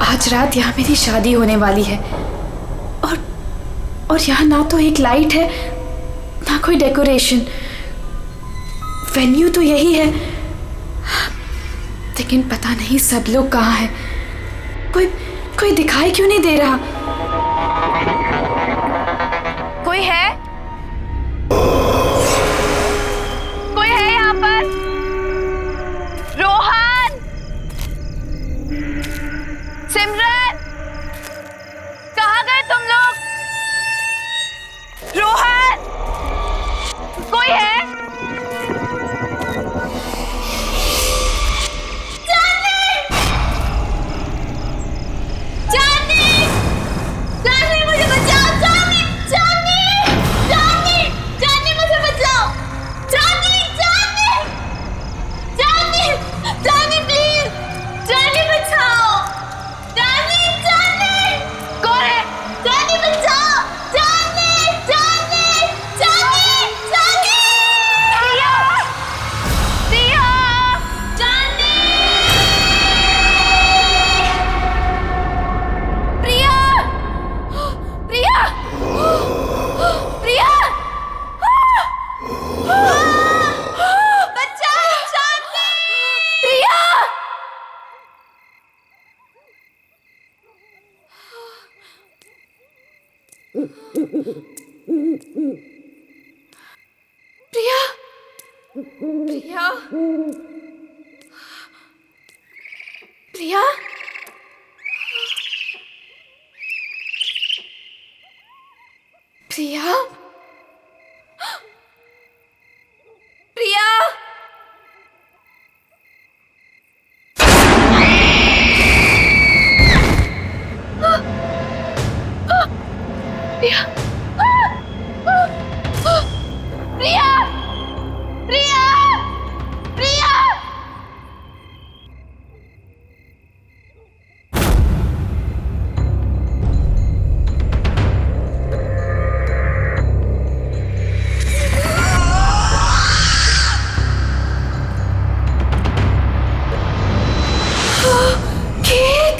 आज रात यहाँ मेरी शादी होने वाली है और यहाँ ना तो एक लाइट है ना कोई डेकोरेशन। वेन्यू तो यही है, लेकिन पता नहीं सब लोग कहाँ हैं। कोई दिखाई क्यों नहीं दे रहा? कोई है? कोई है यहाँ पर? रोहन, सिमरन, कहाँ गए तुम लोग? रोहन, कोई है? प्रिया, प्रिया, प्रिया, प्रिया, प्रिया, प्रिया, प्रिया, प्रिया, केक,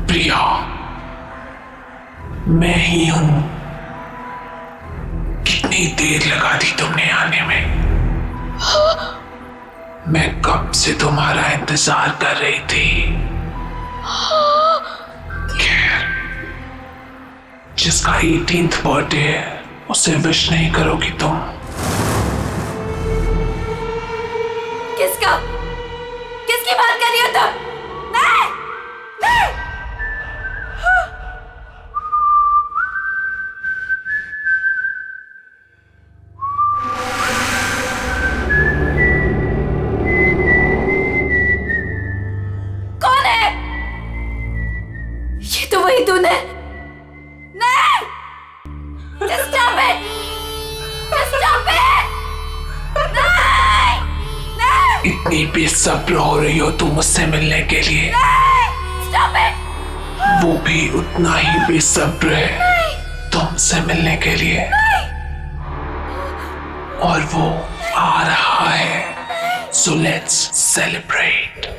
प्रिया, मैं ही हूं। कितनी देर लगा दी तुमने आने में? मैं कब से तुम्हारा इंतजार कर रही थी। खैर, जिसका 18th बर्थडे है उसे विश नहीं करोगी तुम? किसका? किसकी बात कर रही हो तुम? नहीं, नहीं। कौन है? ये तो वही तूने। नहीं! Just stop it! Just stop it! नहीं! नहीं! इतनी बेसब्र हो रही हो तुम मुझसे मिलने के लिए? नहीं! Stop it! वो भी उतना ही बेसब्र है तुमसे मिलने के लिए। और वो आ रहा है। So let's celebrate.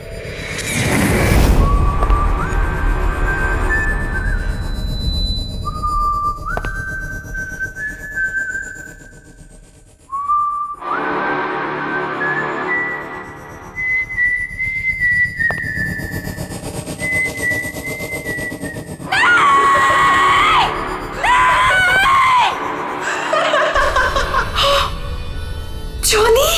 जोनी,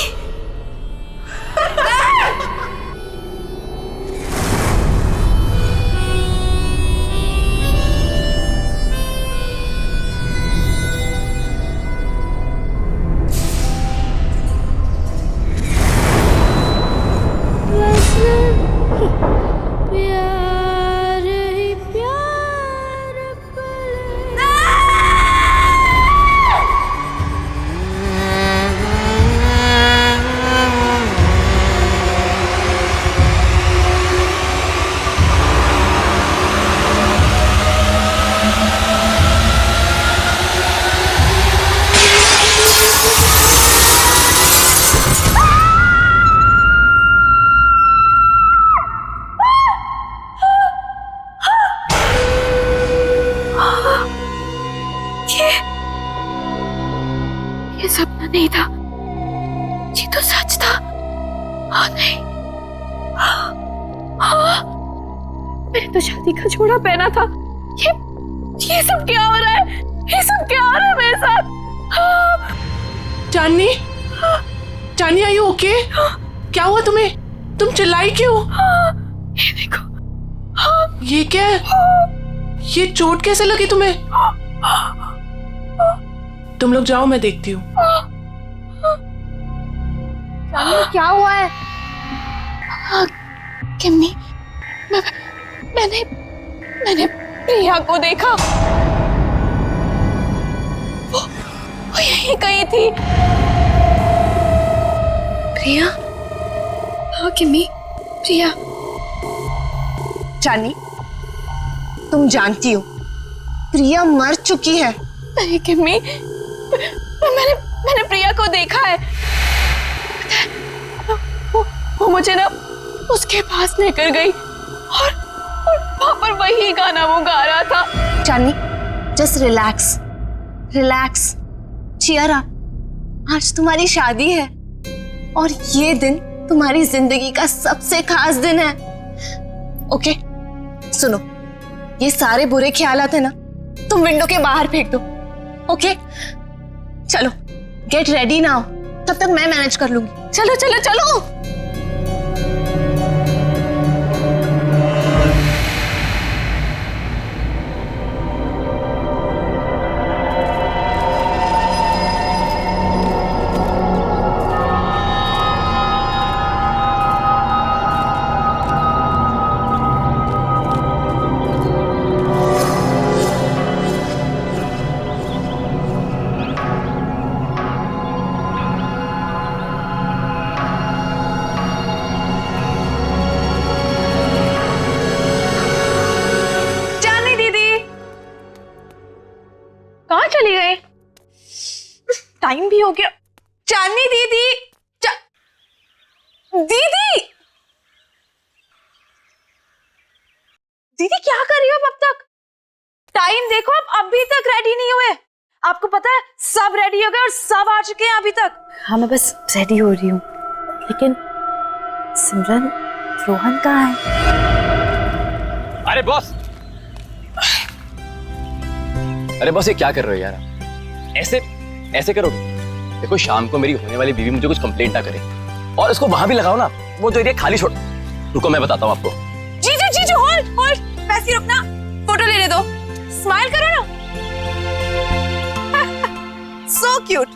ये सपना नहीं था, ये तो सच था। हाँ नहीं, हाँ, मैंने तो शादी का जोड़ा पहना था। ये सब क्या हो रहा है? ये सब क्या हो रहा है मेरे साथ? चांदनी, चांदनी आर यू ओके? क्या हुआ तुम्हें? तुम चिल्लाई क्यों? ये देखो, ये क्या है? ये चोट कैसे लगी तुम्हें? तुम लोग जाओ, मैं देखती हूँ। क्या हुआ है? किम्मी, मैंने प्रिया को देखा। वो यहीं कहीं थी। प्रिया? हाँ किम्मी, प्रिया। चांदनी, तुम जानती हो प्रिया मर चुकी है। नहीं किम्मी, मैंने प्रिया को देखा है। वो मुझे ना उसके पास लेकर गई और वहां पर वही गाना वो गा रहा था। Chandni, just relax, relax, cheer up. आज तुम्हारी शादी है और ये दिन तुम्हारी जिंदगी का सबसे खास दिन है। ओके, सुनो, ये सारे बुरे ख्यालात है ना, तुम विंडो के बाहर फेंक दो। ओके, चलो गेट रेडी नाउ, तब तक मैं मैनेज कर लूंगी। चलो चलो चलो। चली गई? टाइम भी हो गया। चांदनी दीदी, दीदी, दीदी क्या कर रही हो अब तक? टाइम देखो, आप अभी तक रेडी नहीं हुए। आपको पता है सब रेडी हो गए और सब आ चुके हैं अभी तक। हाँ, मैं बस रेडी हो रही हूँ, लेकिन सिमरन, रोहन कहाँ है? अरे बॉस, अरे बॉस, ये क्या कर रहे हो यार? ऐसे करोगे? देखो, शाम को मेरी होने वाली बीवी मुझे कुछ कंप्लेंट ना करे, और इसको वहां भी लगाओ ना, वो जो एरिया खाली छोड़। रुको, मैं बताता हूँ आपको। जीजू, होल्ड, वैसे रुकना, फोटो लेने दो, स्माइल करो ना। So cute.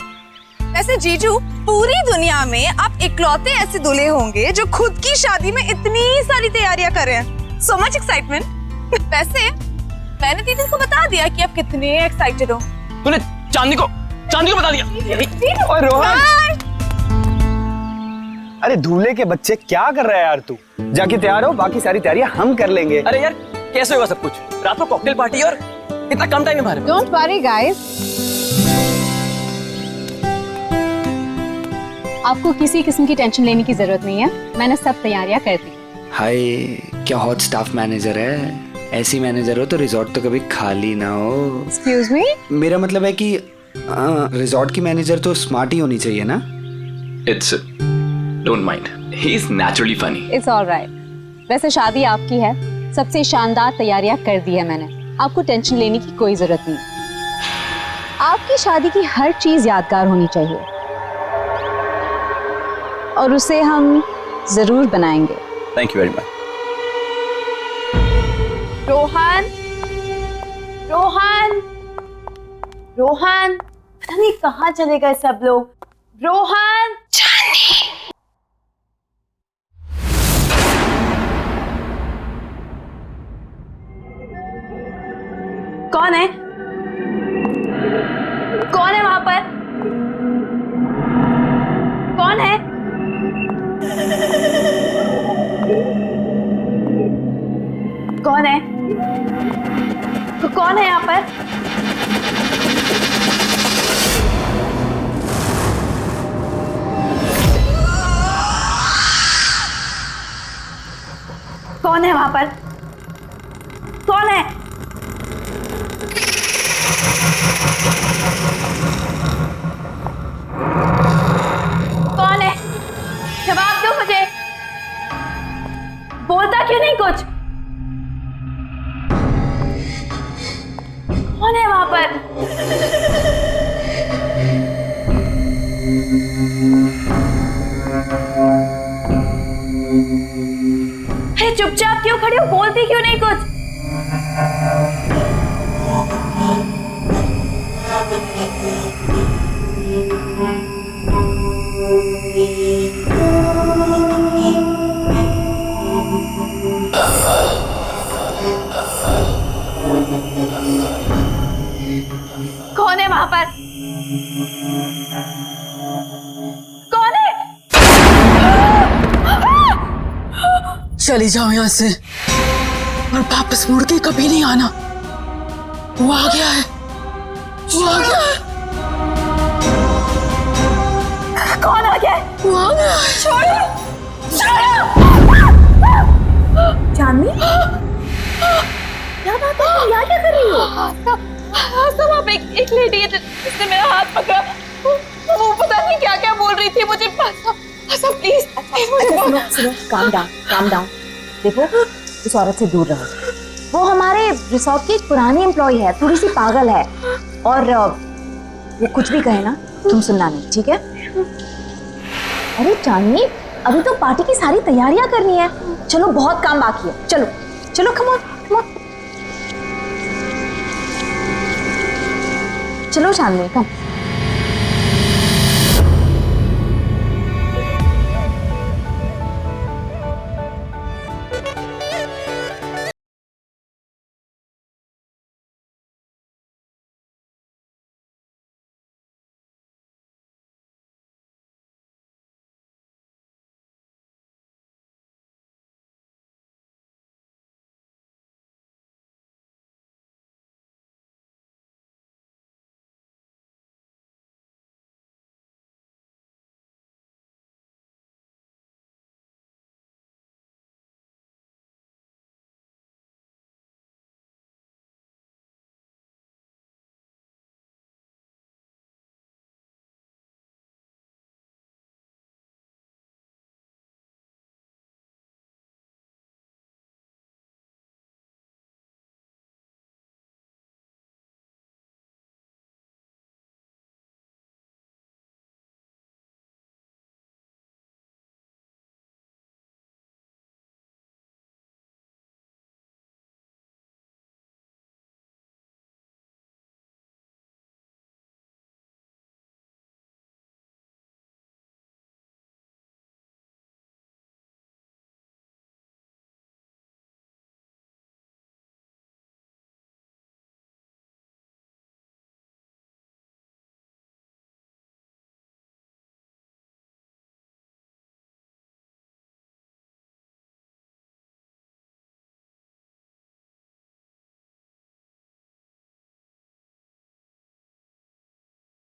वैसे जीजू, पूरी दुनिया में आप इकलौते ऐसे दूल्हे होंगे जो खुद की शादी में इतनी सारी तैयारियां कर रहे हैं। So much excitement. वैसे मैंने दीदी को बता दिया कि आप कितने एक्साइटेड हो। तूने चांदनी को बता दिया? और रोहन, अरे दूल्हे के बच्चे, क्या कर रहा है यार तू? जाके तैयार हो, बाकी सारी तैयारियां हम कर लेंगे। अरे यार, कैसे होगा सब कुछ? रात को कॉकटेल पार्टी और इतना कम टाइम है हमारे पास। डोंट वरी गाइस, आपको किसी किस्म की टेंशन लेने की जरूरत नहीं है, मैंने सब तैयारियां कर दी। हाय, क्या हॉट स्टाफ मैनेजर है? ऐसी मैनेजर हो तो रिजॉर्ट तो कभी खाली ना हो। एक्सक्यूज मी, मेरा मतलब है कि रिजॉर्ट की मैनेजर तो स्मार्ट ही होनी चाहिए ना? It's don't mind, he is naturally funny. It's alright. वैसे शादी आपकी है, सबसे शानदार तैयारियां कर दी है मैंने, आपको टेंशन लेने की कोई जरूरत नहीं। आपकी शादी की हर चीज यादगार होनी चाहिए और उसे हम जरूर बनाएंगे। Thank you very much. Rohan, पता नहीं कहाँ चले गए सब लोग। रोहन, कौन है? कौन है वहां पर? कौन है? कौन है? कौन है यहाँ पर? कौन है वहां पर? कौन है? बोलती क्यों नहीं कुछ? कौन है वहां पर? कौन है? चली जाओ यहाँ से और वापस मुड़ के कभी नहीं आना। वो आ गया है, वो आ गया है, कौन आ गया है? वो आ गया है। छोड़ो! चांदनी, क्या बात है? तुम यहाँ क्या कर रही हो? सब आप एक लेडी है जिसने मेरा हाथ पकड़ा। वो पता नहीं क्या क्या बोल रही थी मुझे। सब प्लीज सुनो, काम डाउन। देखो, इस औरत से दूर रहो। वो हमारे रिसोर्ट की एक पुरानी एम्प्लॉय है, थोड़ी सी पागल है, और वो कुछ भी कहे ना तुम सुनना नहीं, ठीक है? अरे चांदनी, अभी तो पार्टी की सारी तैयारियां करनी है। चलो, बहुत काम बाकी है। चलो चलो, कम ऑन। चलो चांदनी, कम।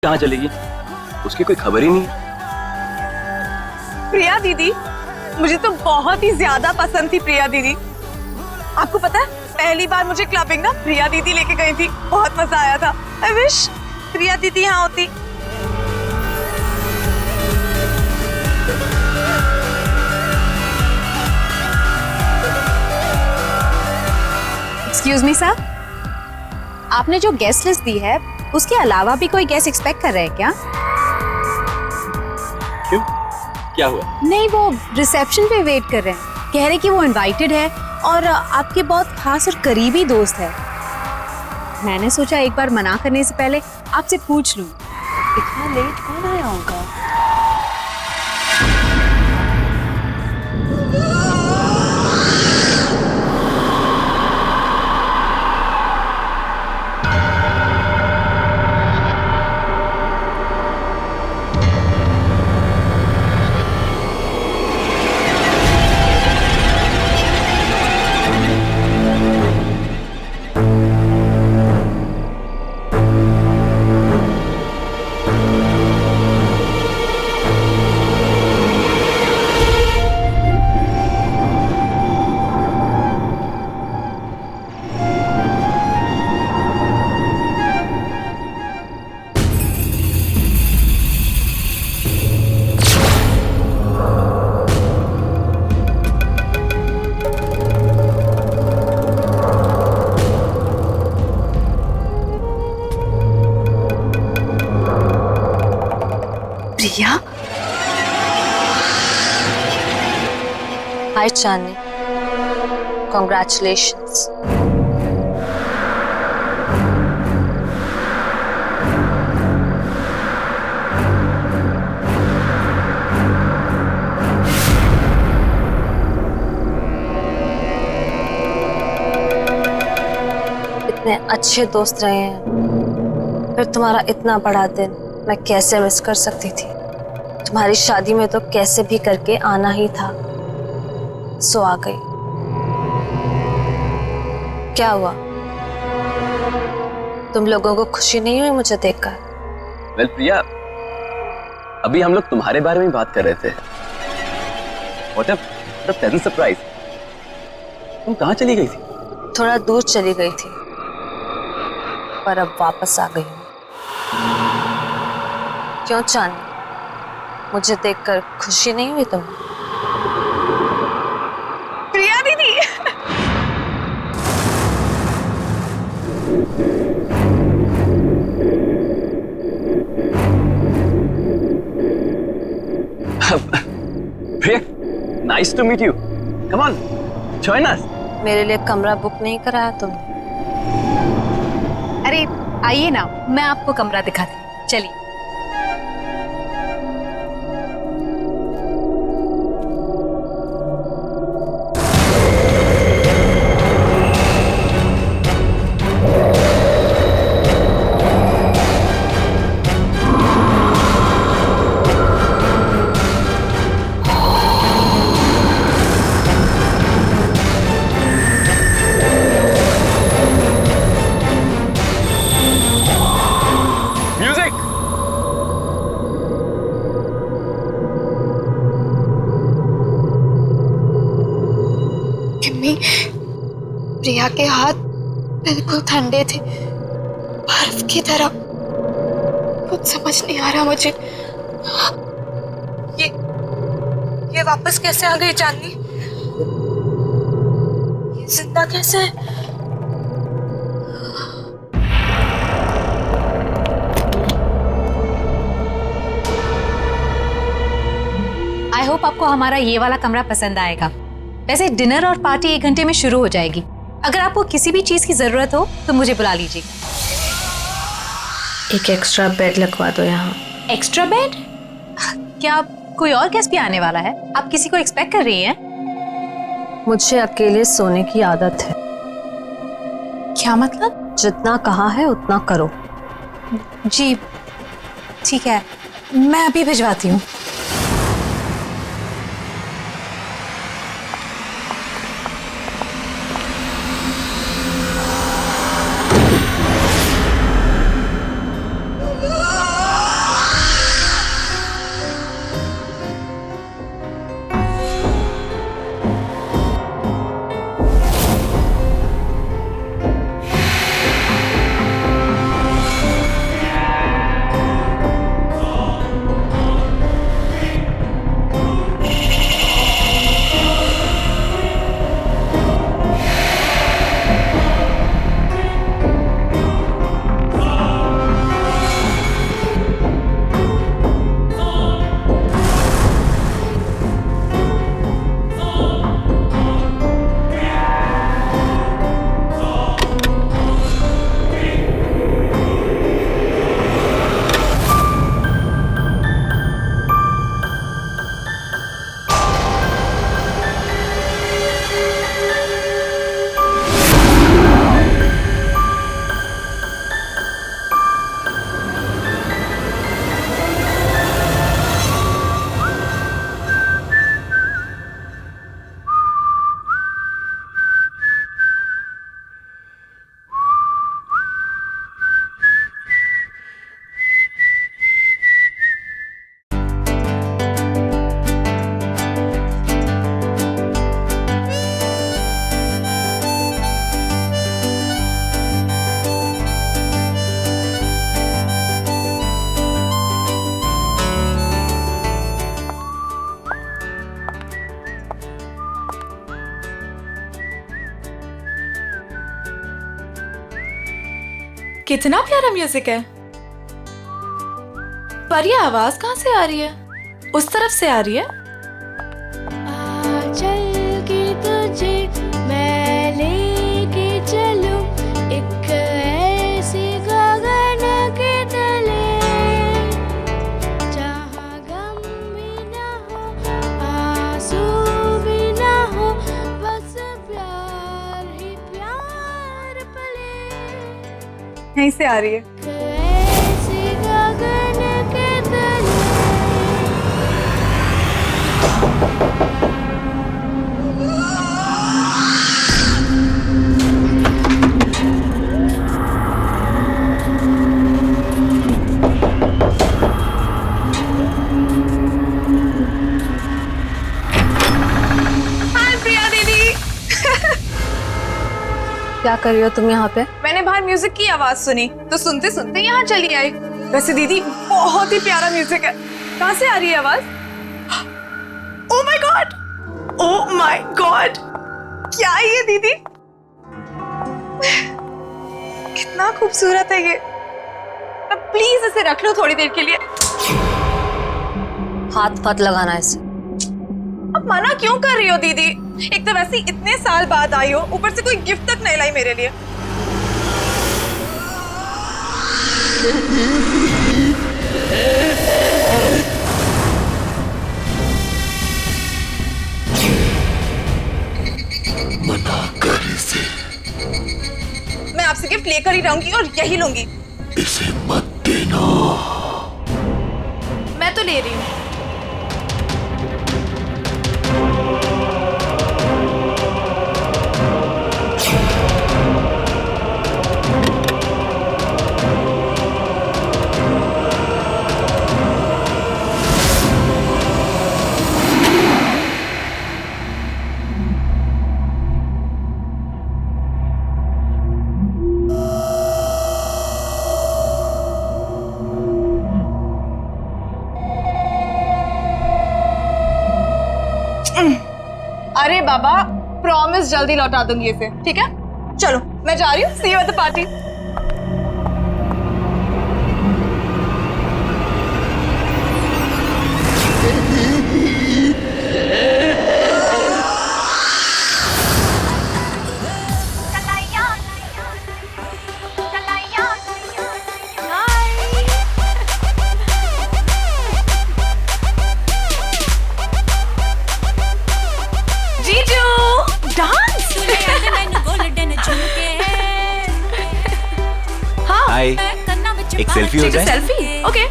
कहाँ चलेगी? उसकी कोई खबर ही नहीं। प्रिया दीदी, मुझे तो बहुत ही ज्यादा पसंद थी प्रिया दीदी। आपको पता है, पहली बार मुझे क्लबिंग ना प्रिया दीदी लेके गई थी, बहुत मजा आया था। आई विश प्रिया दीदी यहाँ होती। एक्सक्यूज मी सर, आपने जो गेस्ट लिस्ट दी है उसके अलावा भी कोई गेस्ट एक्सपेक्ट कर रहे हैं क्या? क्यों, क्या हुआ? नहीं, वो रिसेप्शन पे वेट कर रहे हैं। कह रहे कि वो इनवाइटेड है और आपके बहुत खास और करीबी दोस्त है। मैंने सोचा एक बार मना करने से पहले आपसे पूछ लूं, इतना लेट कौन आया होगा? प्रिया, हाय चांदनी, Congratulations. इतने अच्छे दोस्त रहे हैं, फिर तुम्हारा इतना बड़ा दिन मैं कैसे मिस कर सकती थी। तुम्हारी शादी में तो कैसे भी करके आना ही था, सो आ गई। क्या हुआ, तुम लोगों को खुशी नहीं हुई मुझे देखकर? वेल प्रिया, अभी हम लोग तुम्हारे बारे में बात कर रहे थे। What a pleasant surprise. तुम कहाँ चली गई थी? थोड़ा दूर चली गई थी, पर अब वापस आ गई हूँ। क्यों चांदनी, मुझे देखकर खुशी नहीं हुई तुम्हें? प्रिया दीदी, प्रिया, nice to meet you. Come on, join us. मेरे लिए कमरा बुक नहीं कराया तुमने? अरे आइए ना, मैं आपको कमरा दिखाती हूँ, चलिए। प्रिया के हाथ बिल्कुल ठंडे थे, बर्फ की तरह। कुछ समझ नहीं आ रहा मुझे। ये वापस कैसे आ गई चांदनी? ये जिंदा कैसे है? आई होप आपको हमारा ये वाला कमरा पसंद आएगा। वैसे डिनर और पार्टी 1 घंटे में शुरू हो जाएगी। अगर आपको किसी भी चीज की जरूरत हो तो मुझे बुला लीजिएगा। एक एक्स्ट्रा बेड लगवा दो यहाँ। Extra bed? क्या कोई और गेस्ट भी आने वाला है? आप किसी को एक्सपेक्ट कर रही हैं? मुझे अकेले सोने की आदत है। क्या मतलब? जितना कहा है उतना करो। जी ठीक है, मैं अभी भिजवाती हूँ। कितना प्यारा म्यूजिक है। पर ये आवाज कहाँ से आ रही है? उस तरफ से आ रही है। चल के तुझे मैं यहीं से आ रही है। हाय प्रिया दीदी। क्या कर रही हो तुम यहाँ पे? मैंने बाहर म्यूजिक की आवाज सुनी तो सुनते सुनते यहाँ चली आई। वैसे दीदी बहुत ही प्यारा म्यूजिक है। कहाँ से आ रही है आवाज? Oh my God, oh my God, क्या है ये दीदी? कितना खूबसूरत है ये। अब प्लीज इसे रख लो थोड़ी देर के लिए। हाथ पात लगाना इसे। अब मना क्यों कर रही हो दीदी? एक तो वैसे ही इतने साल बाद आई हो, ऊपर से कोई गिफ्ट तक नहीं लाई मेरे लिए। मना कर इसे, मैं आपसे गिफ्ट लेकर ही रहूंगी और यही लूंगी। इसे मत देना। मैं तो ले रही हूँ। अरे बाबा, प्रॉमिस जल्दी लौटा दूंगी इसे, ठीक है? चलो मैं जा रही हूँ। सी यू एट द पार्टी। हाय, एक सेल्फी हो जाए? सेल्फी? ओके,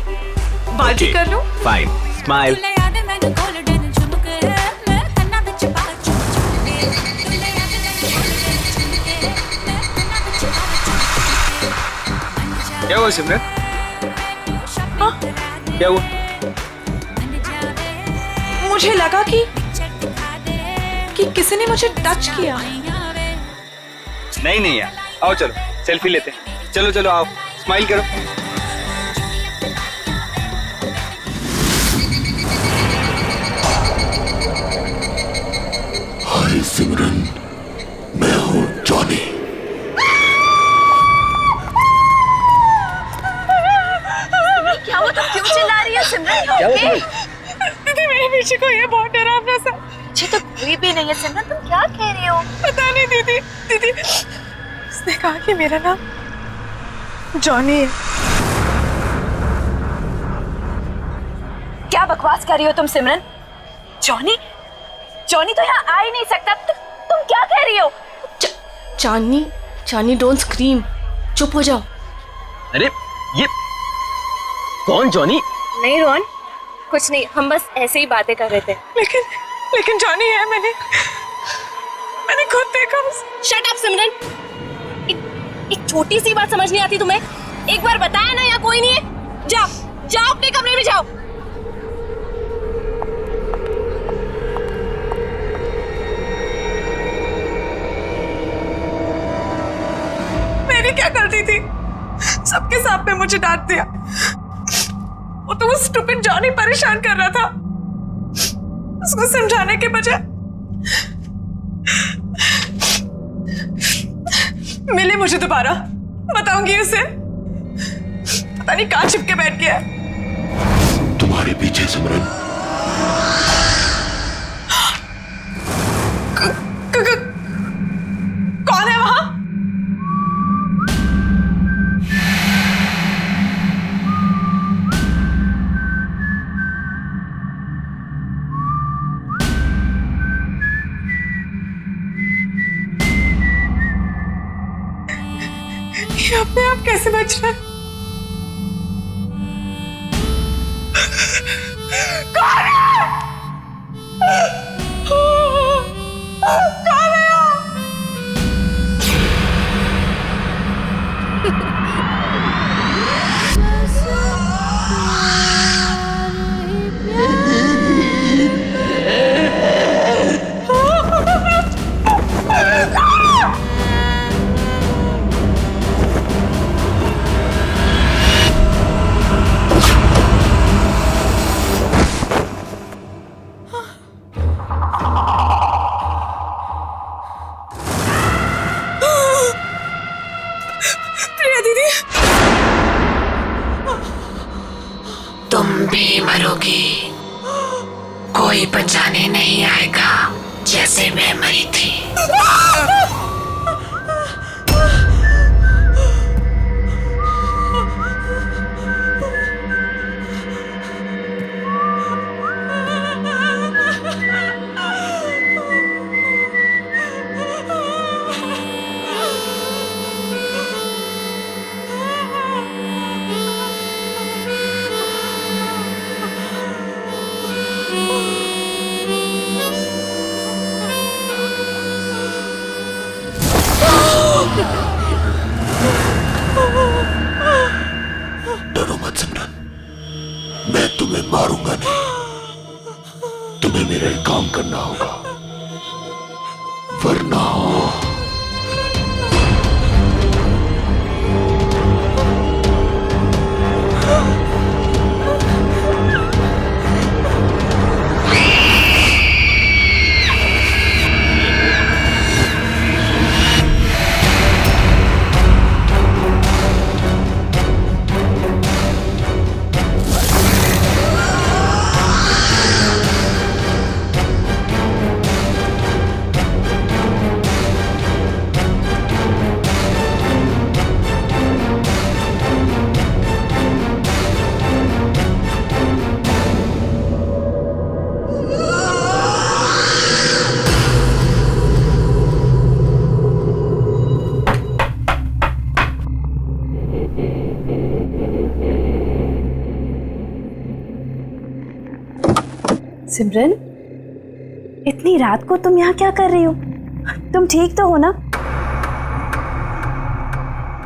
बाल ठीक कर लूं? Fine, smile. क्या हुआ सिमरन? क्या हुआ? मुझे लगा कि किसी ने मुझे टच किया। नहीं नहीं यार, आओ चलो सेल्फी लेते हैं। चलो चलो आओ, स्माइल करो। हाय सिमरन, मैं हूँ जॉनी। क्या हुआ? तुम क्यों चिल्ला रही है सिमरन? दीदी मेरे पीछे कोई है, बहुत डरावना सा। मुझे तो कोई भी नहीं है सिमरन, तुम क्या कह रही हो? पता नहीं दीदी। दीदी उसने कहा कि मेरा नाम जॉनी है। क्या बकवास कर रही हो तुम सिमरन? जॉनी? जॉनी तो यहाँ आ ही नहीं सकता। तुम क्या कह रही हो? चांदनी, चांदनी डोंट स्क्रीम, चुप हो जाओ। अरे ये कौन जॉनी? नहीं रोहन, कुछ नहीं, हम बस ऐसे ही बातें कर रहे थे। लेकिन जॉनी है। मैंने खुद देखा। शट अप सिमरन, एक छोटी सी बात समझ नहीं आती तुम्हें? एक बार बताया ना यहाँ कोई नहीं है। जाओ जाओ अपने कमरे में जाओ। मैंने क्या गलती थी? सबके सामने मुझे डांट दिया। वो तो वो स्टूपिड जॉनी परेशान कर रहा था। उसको समझाने के बजाय मिले मुझे दोबारा, बताऊंगी उसे। पता नहीं कहाँ छिपके बैठ गया। तुम्हारे पीछे सिमरन। कौन है वहां? ये अपने आप कैसे बच रहा है? कौन है? कौन है? प्रिया दीदी, तुम भी मरोगी, कोई बचाने नहीं आएगा जैसे मैं मरी थी। डरो मत सिमरन, मैं तुम्हें मारूंगा नहीं। तुम्हें मेरा एक काम करना होगा, वरना सिमरन, इतनी रात को तुम यहाँ क्या कर रही हो? तुम ठीक तो हो ना?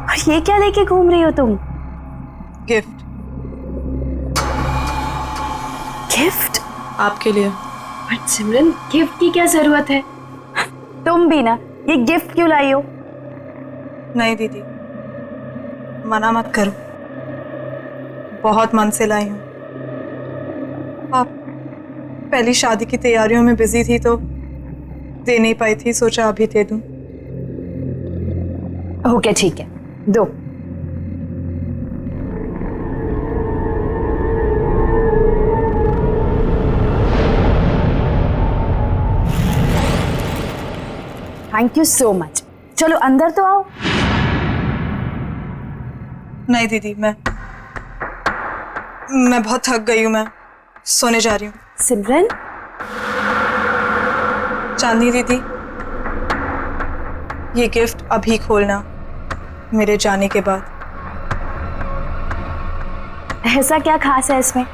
और ये क्या लेके घूम रही हो तुम? गिफ्ट। गिफ्ट? आपके लिए। बट सिमरन, गिफ्ट की क्या जरूरत है? तुम भी ना, ये गिफ्ट क्यों लाई हो? नहीं दीदी, मना मत करो, बहुत मन से लाई हूँ। आप पहली शादी की तैयारियों में बिजी थी तो दे नहीं पाई थी, सोचा अभी दे दूं। ओके ठीक है, दो। Thank you so much. चलो अंदर तो आओ। नहीं दीदी, मैं बहुत थक गई हूँ, मैं सोने जा रही हूँ। सिमरन, चांदनी दीदी, ये गिफ्ट अभी खोलना, मेरे जाने के बाद। ऐसा क्या खास है इसमें?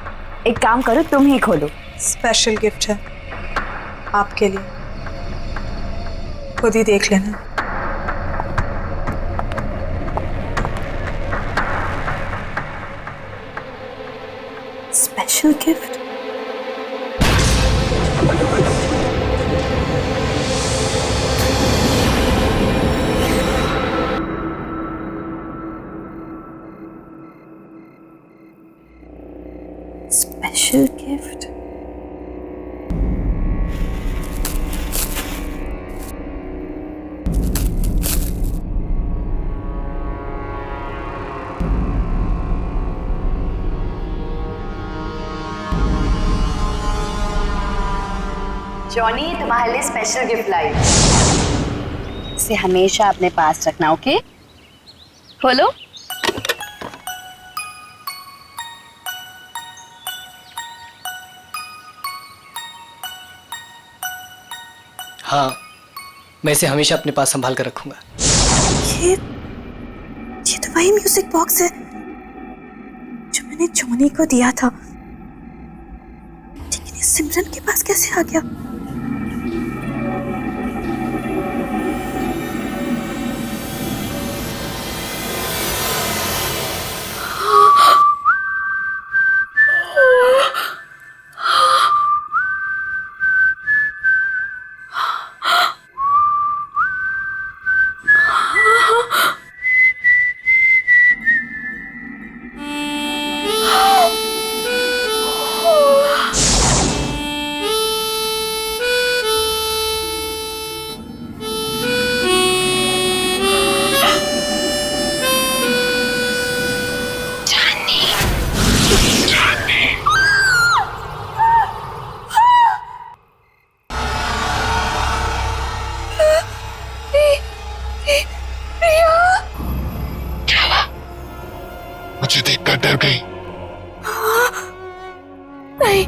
एक काम करो, तुम ही खोलो। स्पेशल गिफ्ट है आपके लिए, खुद ही देख लेना। Special gift? Special gift? Johnny, तुम्हारे लिए स्पेशल गिफ्ट लाई। इसे हमेशा अपने पास रखना, ओके? खोलो। हाँ, मैं इसे हमेशा अपने पास संभाल कर रखूंगा। ये तो वही म्यूजिक बॉक्स है जो मैंने जॉनी को दिया था, लेकिन ये सिमरन के पास कैसे आ गया? मुझे देखकर डर गई। नहीं,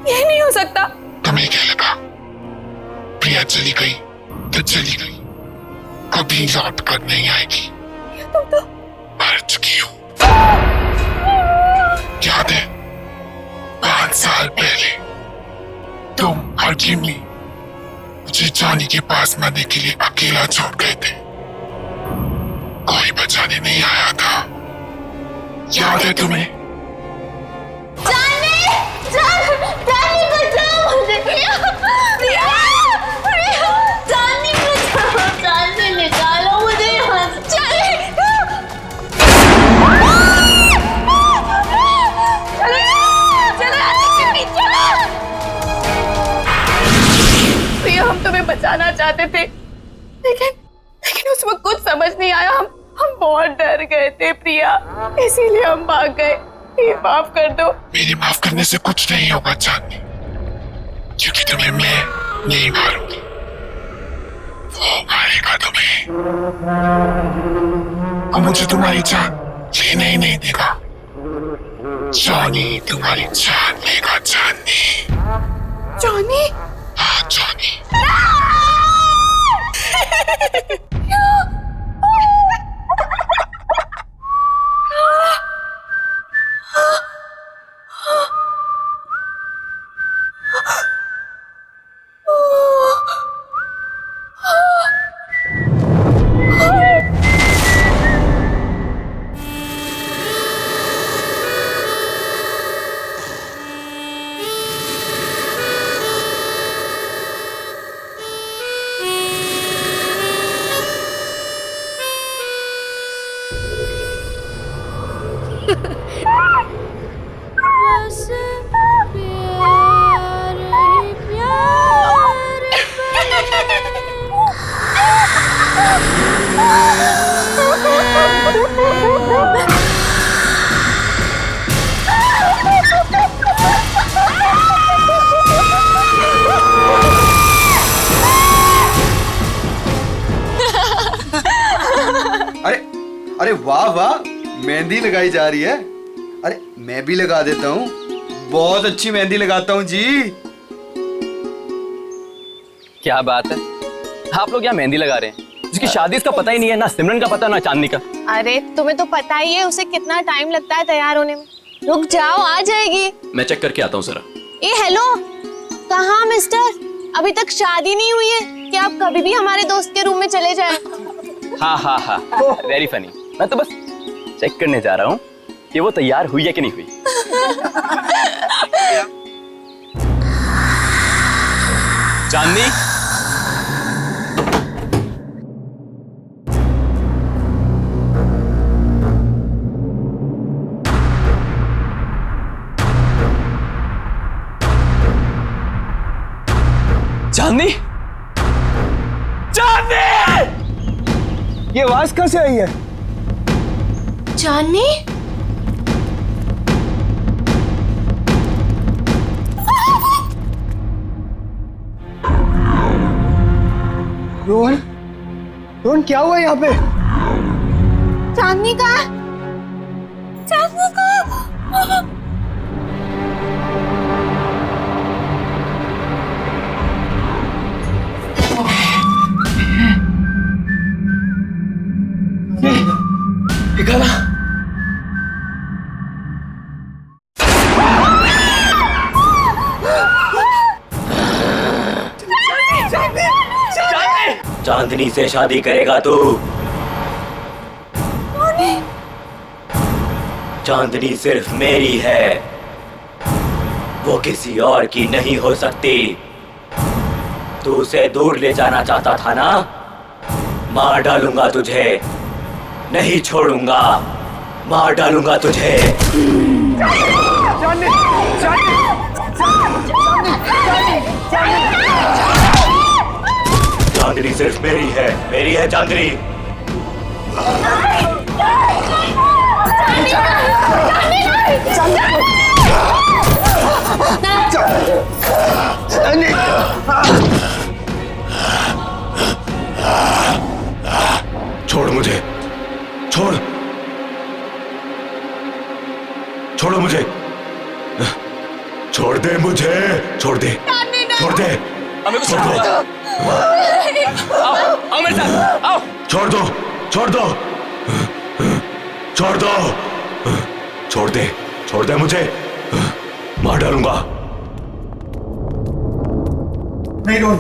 ये नहीं हो सकता। तुम्हें क्या लगा प्रिया चली गई तो चली गई, कभी लौट कर नहीं आएगी। तुम तो मर चुकी हो। याद है 5 साल पहले तुम और जिमी मुझे जॉनी के पास मरने के लिए अकेला छोड़ गए थे, कोई बचाने नहीं आया था। याद है तुम्हें? जानी बचाओ मुझे। जानी बचाओ, जानी निकालो मुझे यहाँ से। प्रिया, हम तुम्हें बचाना चाहते थे, लेकिन उस वक्त कुछ समझ नहीं आया। हम बहुत डर गए थे प्रिया, इसीलिए हम भाग गए। ये माफ कर दो। मेरे माफ करने से कुछ नहीं होगा चांदनी, क्योंकि तुम्हें मैं नहीं मारूंगी, वो मारेगा तुम्हें। और मुझे तुम्हारी जान लेने ही नहीं देगा। जॉनी तुम्हारी जान लेगा चांदनी। जॉनी? हाँ जॉनी। अरे वाह वाह, मेहंदी लगाई जा रही है। अरे मैं भी लगा देता हूँ, बहुत अच्छी मेहंदी लगाता हूँ जी। क्या बात है, आप लोग यहाँ मेहंदी लगा रहे हैं? जिसकी शादी इसका पता ही नहीं है, ना सिमरन का पता ना चांदनी का। अरे तुम्हें तो पता ही है उसे कितना टाइम लगता है तैयार होने में। रुक जाओ, आ जाएगी। मैं चेक करके आता हूँ जरा। ए हेलो, कहाँ मिस्टर? अभी तक शादी नहीं हुई है कि आप कभी भी हमारे दोस्त के रूम में चले जाएं? हाँ हाँ हाँ, वेरी फनी। मैं तो बस चेक करने जा रहा हूँ कि वो तैयार हुई है कि नहीं हुई। चांदनी, चांदनी, चांदनी! ये आवाज कहाँ से आई है? चांदनी? रोहन, रोहन क्या हुआ यहाँ पे? चांदनी का? चांदनी का? देखा ना? चांदनी से शादी करेगा तू? चांदनी सिर्फ मेरी है, वो किसी और की नहीं हो सकती। तू उसे दूर ले जाना चाहता था ना? मार डालूंगा तुझे, नहीं छोड़ूंगा, मार डालूंगा तुझे। चांदनी सिर्फ मेरी है चांदनी। छोड़ मुझे, छोड़, छोड़ो मुझे, छोड़ दे मुझे, छोड़ दे, छोड़ दे, छोड़ दो। आओ मेरे साथ, आओ। छोड़ दो, छोड़ दो, छोड़ दो, छोड़ दे मुझे, मार डालूंगा। नहीं रोहन,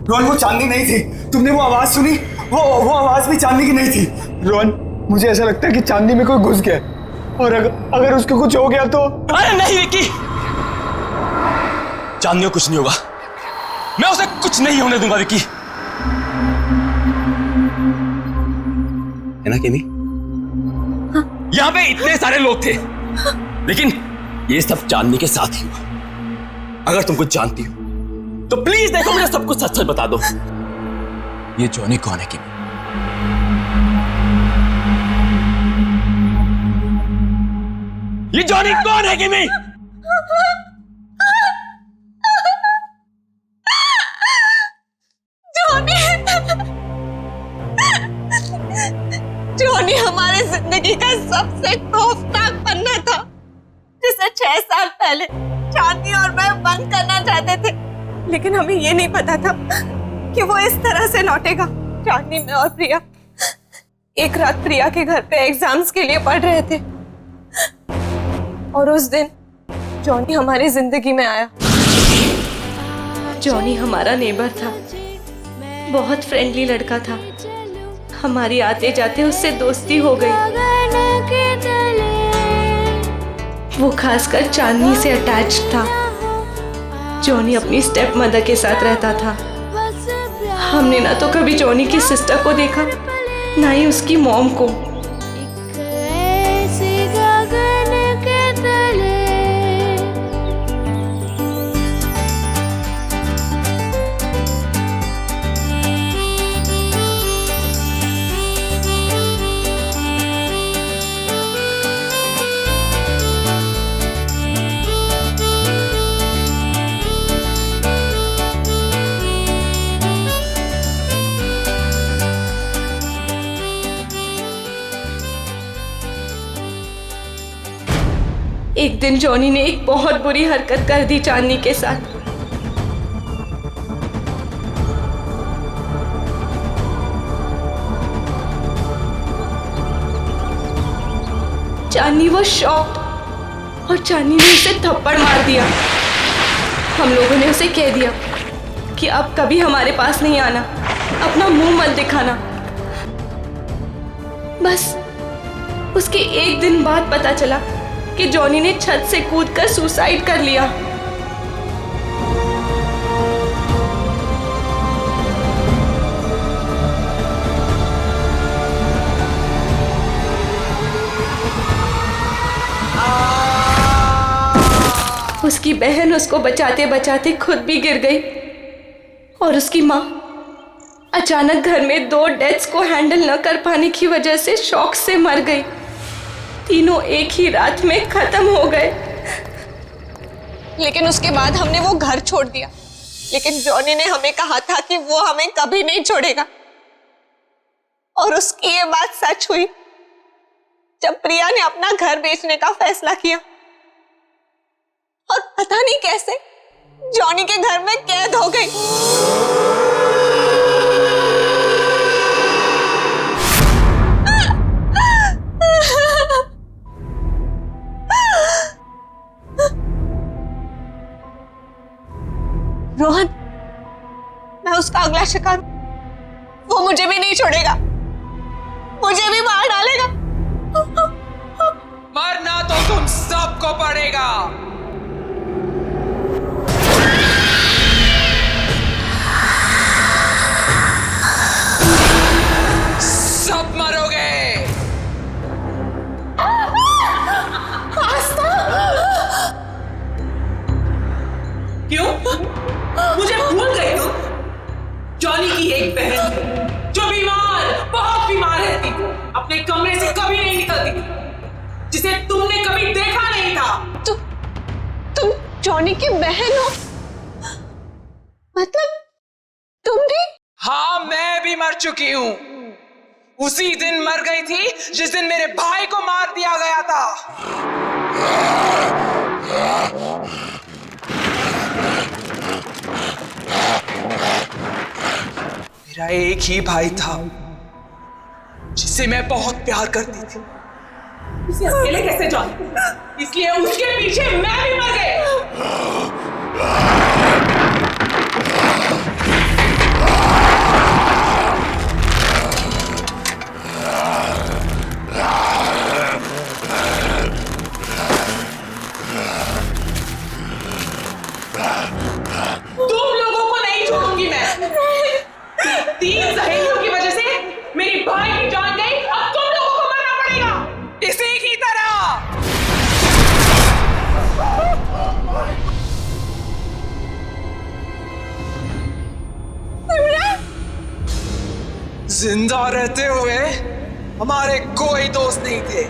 रोहन वो चांदनी नहीं थी। तुमने वो आवाज सुनी? वो आवाज भी चांदनी की नहीं थी। रोहन, मुझे ऐसा लगता है कि चांदनी में कोई घुस गया, और अगर उसको कुछ हो गया तो। अरे नहीं विक्की, चांदनी को कुछ नहीं होगा, मैं उसे कुछ नहीं होने दूंगा विक्की। है ना केमी? यहाँ पे इतने सारे लोग थे, लेकिन ये सब चांदनी के साथ ही हुआ। अगर तुम कुछ जानती हो तो प्लीज देखो, मुझे सब कुछ सच सच बता दो। ये जॉनी कौन है केमी? ये जॉनी कौन है केमी? जॉनी हमारे जिंदगी का सबसे खौफनाक पन्ना था, जिसे 6 साल पहले चांदनी और मैं बंद करना चाहते थे, लेकिन हमें ये नहीं पता था कि वो इस तरह से लौटेगा। चांदनी, मैं और प्रिया एक रात प्रिया के घर पे एग्जाम्स के लिए पढ़ रहे थे, और उस दिन जॉनी हमारी जिंदगी में आया। जॉनी हमारा नेबर था, बहुत फ्रेंडली लड़का था। हमारी आते जाते उससे दोस्ती हो गई। वो खासकर चांदनी से अटैच था। जॉनी अपनी स्टेप मदर के साथ रहता था। हमने ना तो कभी जॉनी की सिस्टर को देखा, ना ही उसकी मॉम को। एक दिन जॉनी ने एक बहुत बुरी हरकत कर दी चांदनी के साथ। चांदनी वो शॉक्ड, और चांदनी ने उसे थप्पड़ मार दिया। हम लोगों ने उसे कह दिया कि अब कभी हमारे पास नहीं आना, अपना मुंह मत दिखाना। बस उसके एक दिन बाद पता चला कि जॉनी ने छत से कूदकर सुसाइड कर लिया। उसकी बहन उसको बचाते बचाते खुद भी गिर गई, और उसकी माँ अचानक घर में 2 डेथ्स को हैंडल न कर पाने की वजह से शॉक से मर गई। तीनों एक ही रात में खत्म हो गए। लेकिन उसके बाद हमने वो घर छोड़ दिया, लेकिन जॉनी ने हमें कहा था कि वो हमें कभी नहीं छोड़ेगा। और उसकी ये बात सच हुई जब प्रिया ने अपना घर बेचने का फैसला किया, और पता नहीं कैसे जॉनी के घर में कैद हो गई। रोहन, मैं उसका अगला शिकार, वो मुझे भी नहीं छोड़ेगा, मुझे भी मार डालेगा। मरना तो तुम सबको पड़ेगा। सब मरोगे। क्यों? मुझे भूल गई तुम? जॉनी की एक बहन थी जो बीमार, बहुत बीमार रहती थी, अपने कमरे से कभी नहीं निकलती थी, जिसे तुमने कभी देखा नहीं था। तुम जॉनी की बहन हो? मतलब तुम भी? हाँ, मैं भी मर चुकी हूं। उसी दिन मर गई थी जिस दिन मेरे भाई को मार दिया गया था। मेरा एक ही भाई था जिसे मैं बहुत प्यार करती थी। उसे अकेले कैसे जान? इसलिए उसके पीछे मैं भी मर गई। तुम लोगों को नहीं छोड़ूंगी मैं। 3 सहेलियों की वजह से मेरी भाई की जान गई, अब तुम लोगों को मरना पड़ेगा इसी की तरह। जिंदा रहते हुए हमारे कोई दोस्त नहीं थे।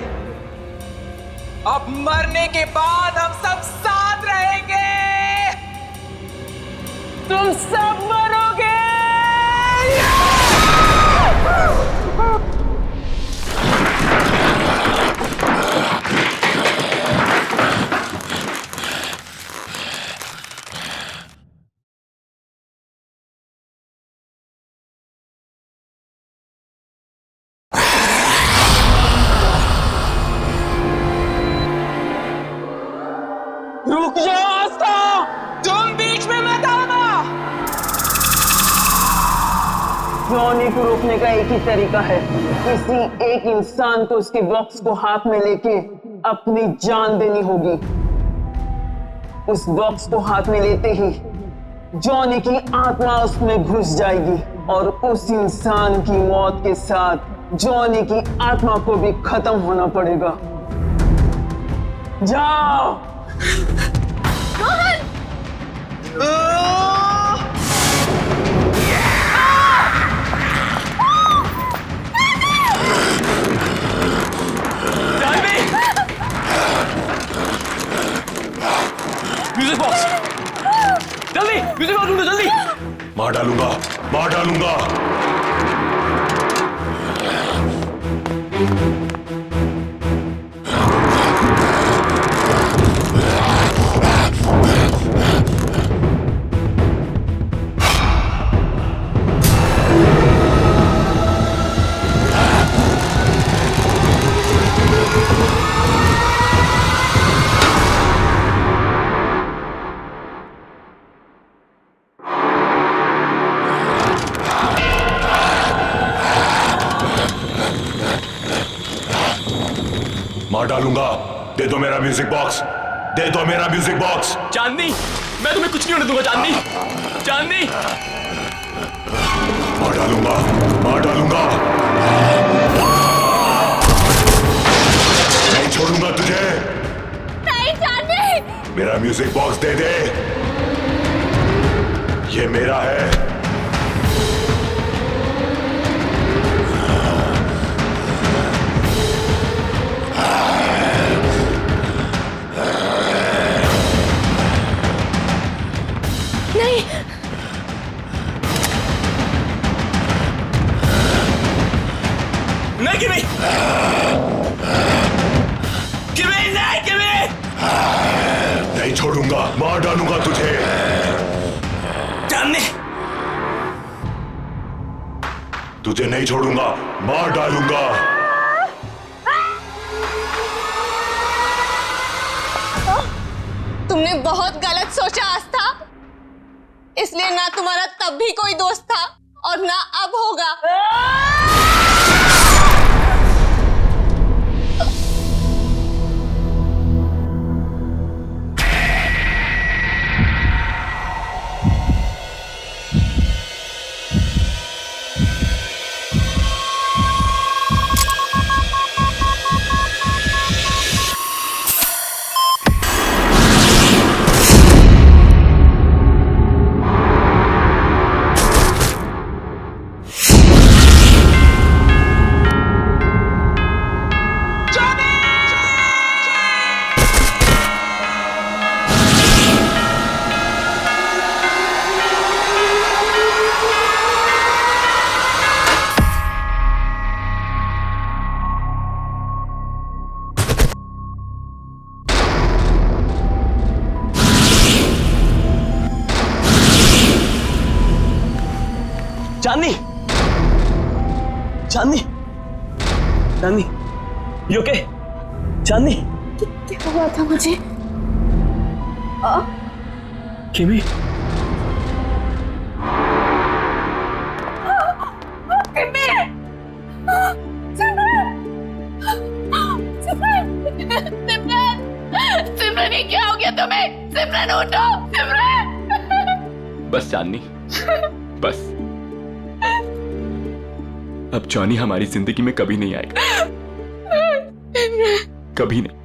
अब मरने के बाद हम सब साथ रहेंगे। तुम सब मरोगे। रुक जाओ आस्था, तुम बीच में मत आना। जॉनी को रोकने का एक ही तरीका है, किसी एक इंसान को उसके बॉक्स को हाथ में लेके अपनी जान देनी होगी। उस बॉक्स को हाथ में लेते ही जॉनी की आत्मा उसमें घुस जाएगी और उस इंसान की मौत के साथ जॉनी की आत्मा को भी खत्म होना पड़ेगा। जाओ। म्यूजिक बॉक्स, जल्दी म्यूजिक बॉक्स ढूंढो, जल्दी। मार डालूंगा, मार डालूंगा। मार डालूंगा। दे दो मेरा म्यूजिक बॉक्स, दे दो मेरा म्यूजिक बॉक्स। चांदनी, मैं तुम्हें कुछ नहीं होने दूंगा। चांदनी, चांदनी। मार डालूंगा, मार डालूंगा। नहीं छोड़ूंगा तुझे। नहीं चांदनी। मेरा म्यूजिक बॉक्स दे दे, ये मेरा है। नहीं किमी, किमी नहीं, किमी नहीं छोड़ूंगा, मार डालूंगा तुझे। चांदनी, तुझे नहीं छोड़ूंगा, मार डालूंगा। तुमने बहुत गलत सोचा आस्था। इसलिए ना तुम्हारा तब भी कोई दोस्त था और ना अब होगा। चांदनी, चांदनी, चांदनी, यू ओके? चांदनी, क्या हुआ था मुझे? किमी, सिमरन, ये क्या हो गया तुम्हें? सिमरन उठो, सिमरन। बस चांदनी, बस। अब जॉनी हमारी जिंदगी में कभी नहीं आएगा, कभी नहीं।